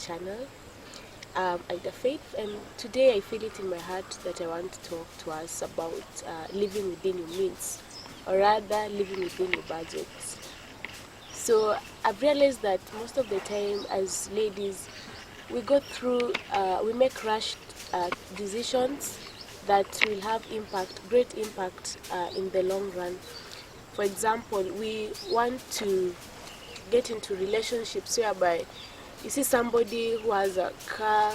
channel. Ida Faith, and today I feel it in my heart that I want to talk to us about living within your means, or rather living within your budget. So I've realized that most of the time as ladies, we go through, we make rushed decisions that will have great impact in the long run. For example, we want to get into relationships whereby you see somebody who has a car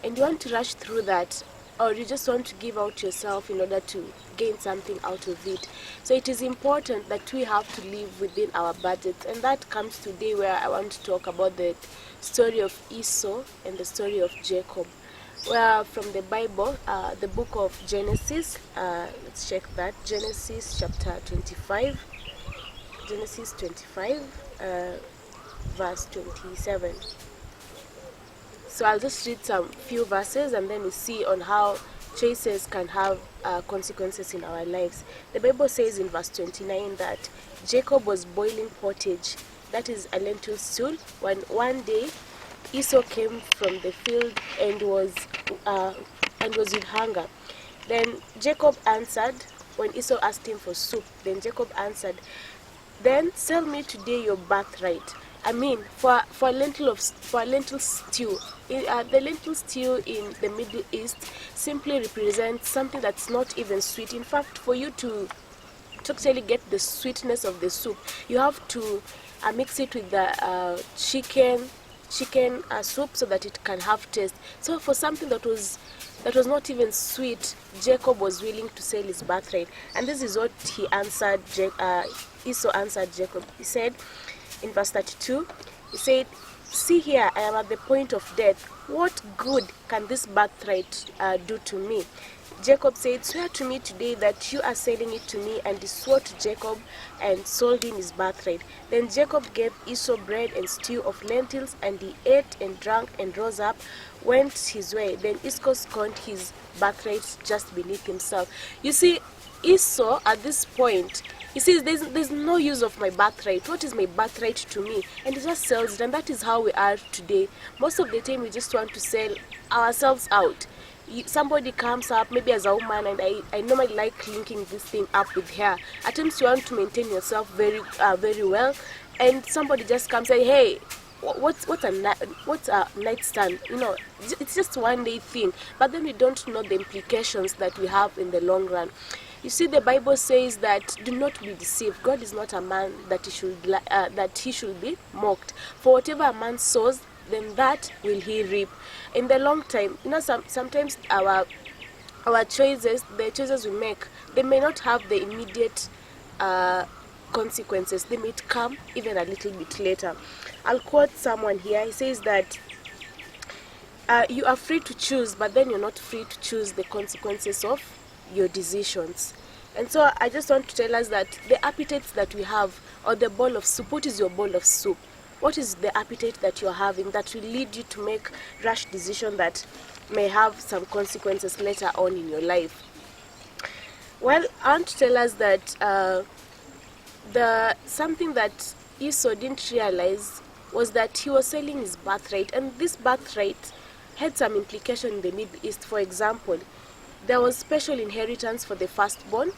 and you want to rush through that, or you just want to give out yourself in order to gain something out of it. So it is important that we have to live within our budgets, and that comes today where I want to talk about the story of Esau and the story of Jacob. Well, from the Bible, the book of Genesis, let's check that, Genesis chapter 25, Genesis 25, verse 27. So I'll just read some few verses and then we see on how choices can have consequences in our lives. The Bible says in verse 29 that Jacob was boiling pottage, that is a lentil stew, when one day Esau came from the field and was with hunger. Then Jacob answered, when Esau asked him for soup, then Jacob answered, "Then sell me today your birthright." I mean, for lentil stew. The lentil stew in the Middle East simply represents something that's not even sweet. In fact, for you to actually get the sweetness of the soup, you have to mix it with the chicken soup so that it can have taste. So for something that was not even sweet, Jacob was willing to sell his birthright. And this is what he answered. Esau answered Jacob. He said in verse 32, he said, "See here, I am at the point of death. What good can this birthright do to me?" Jacob said, "Swear to me today that you are selling it to me." And he swore to Jacob and sold him his birthright. Then Jacob gave Esau bread and stew of lentils, and he ate and drank and rose up, went his way. Then Esau scorned his birthright just beneath himself. You see, Esau at this point, he says, there's no use of my birthright. What is my birthright to me? And he just sells it. And that is how we are today. Most of the time we just want to sell ourselves out. Somebody comes up, maybe as a woman, and I normally like linking this thing up with hair. At times you want to maintain yourself very well, and somebody just comes and say, "Hey, what's a nightstand?" You know, it's just one day thing, but then we don't know the implications that we have in the long run. You see, the Bible says that do not be deceived. God is not a man that he should be mocked. For whatever a man sows, then that will he reap. In the long time, you know, sometimes our choices, the choices we make, they may not have the immediate consequences. They may come even a little bit later. I'll quote someone here. He says that you are free to choose, but then you're not free to choose the consequences of your decisions. And so I just want to tell us that the appetites that we have, or the bowl of soup, what is your bowl of soup? What is the appetite that you're having that will lead you to make rash decisions that may have some consequences later on in your life? Well, I want to tell us that something that Esau didn't realize was that he was selling his birthright, and this birthright had some implication in the Middle East. For example, there was special inheritance for the firstborn.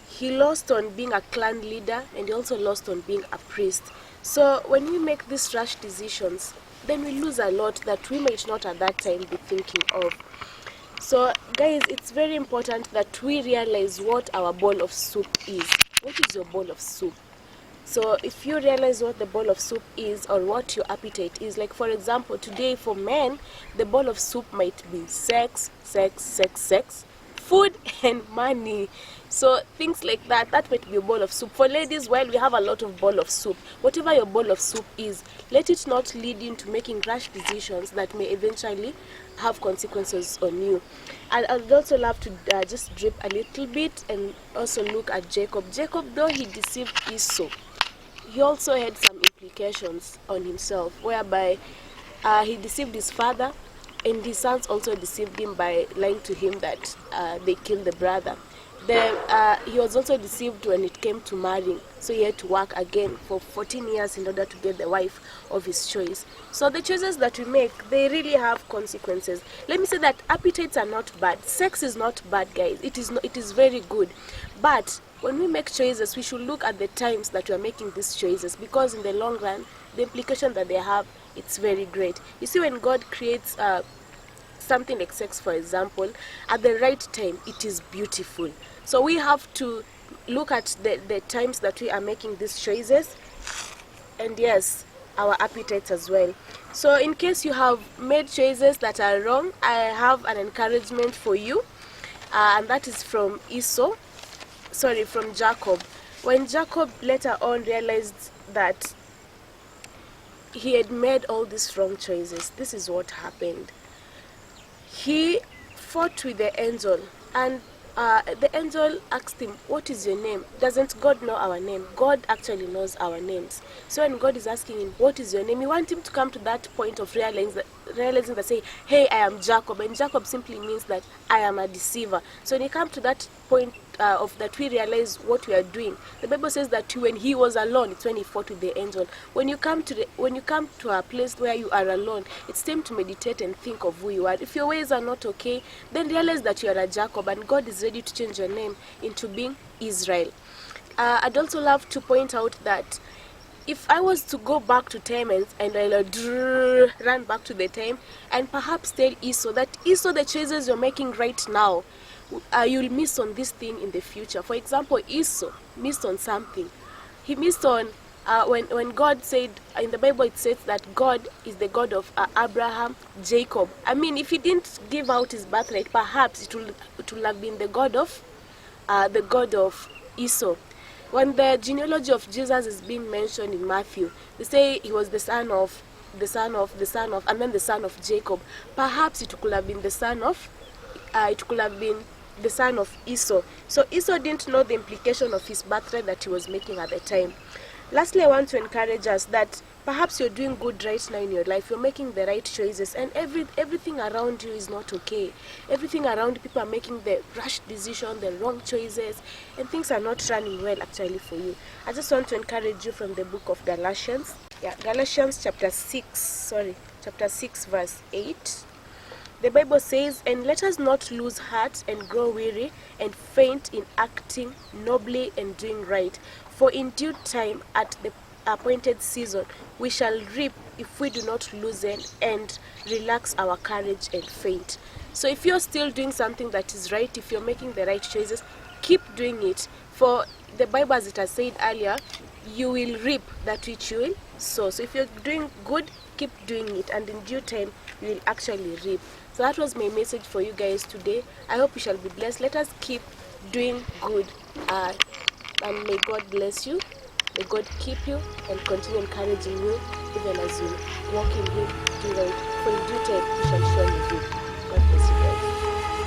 He lost on being a clan leader, and he also lost on being a priest. So when we make these rash decisions, then we lose a lot that we might not at that time be thinking of. So guys, it's very important that we realize what our bowl of soup is. What is your bowl of soup? So if you realize what the bowl of soup is, or what your appetite is, like for example, today for men, the bowl of soup might be sex, food and money. So things like that might be a bowl of soup. For ladies, well, we have a lot of bowl of soup. Whatever your bowl of soup is, let it not lead into making rash decisions that may eventually have consequences on you. And I'd also love to just drip a little bit and also look at Jacob. Jacob, though he deceived Esau, he also had some implications on himself, whereby he deceived his father, and his sons also deceived him by lying to him that they killed the brother. he was also deceived when it came to marrying, so he had to work again for 14 years in order to get the wife of his choice. So the choices that we make, they really have consequences. Let me say that appetites are not bad. Sex is not bad, guys. It is very good. But when we make choices, we should look at the times that we are making these choices, because in the long run, the implication that they have, it's very great. You see, when God creates something like sex, for example, at the right time, it is beautiful. So we have to look at the times that we are making these choices, and yes, our appetites as well. So in case you have made choices that are wrong, I have an encouragement for you, and that is from from Jacob. When Jacob later on realized that he had made all these wrong choices, this is what happened. He fought with the angel, and the angel asked him, "What is your name?" Doesn't God know our name? God actually knows our names. So when God is asking him, "What is your name?" you want him to come to that point of realizing that, say, "Hey, I am Jacob," and Jacob simply means that I am a deceiver. So when you come to that point of that, we realize what we are doing. The Bible says that when he was alone, it's when he fought with the angel. When you come to a place where you are alone, it's time to meditate and think of who you are. If your ways are not okay, then realize that you are a Jacob, and God is ready to change your name into being Israel. I'd also love to point out that if I was to go back to time and I'll run back to the time and perhaps tell Esau that, Esau, the choices you're making right now, you'll miss on this thing in the future. For example, Esau missed on something. He missed on when God said, in the Bible it says that God is the God of Abraham, Jacob. I mean, if he didn't give out his birthright, perhaps it will have been the God of Esau. When the genealogy of Jesus is being mentioned in Matthew, they say he was the son of, and then the son of Jacob. Perhaps it could have been the son of Esau. So Esau didn't know the implication of his birthright that he was making at the time. Lastly, I want to encourage us that perhaps you're doing good right now in your life. You're making the right choices, and everything around you is not okay. Everything around, people are making the rash decision, the wrong choices, and things are not running well actually for you. I just want to encourage you from the book of Galatians. Galatians chapter 6 verse 8. The Bible says, "And let us not lose heart and grow weary and faint in acting nobly and doing right. For in due time, at the appointed season, we shall reap if we do not loosen and relax our courage and faint." So if you're still doing something that is right, if you're making the right choices, keep doing it. For the Bible, as it has said earlier, you will reap that which you will sow. So if you're doing good, keep doing it, and in due time, you will actually reap. So that was my message for you guys today. I hope you shall be blessed. Let us keep doing good, and may God bless you. May God keep you and continue encouraging you even as you walk in Him, do right. For in due time, you shall surely reap. God bless you guys.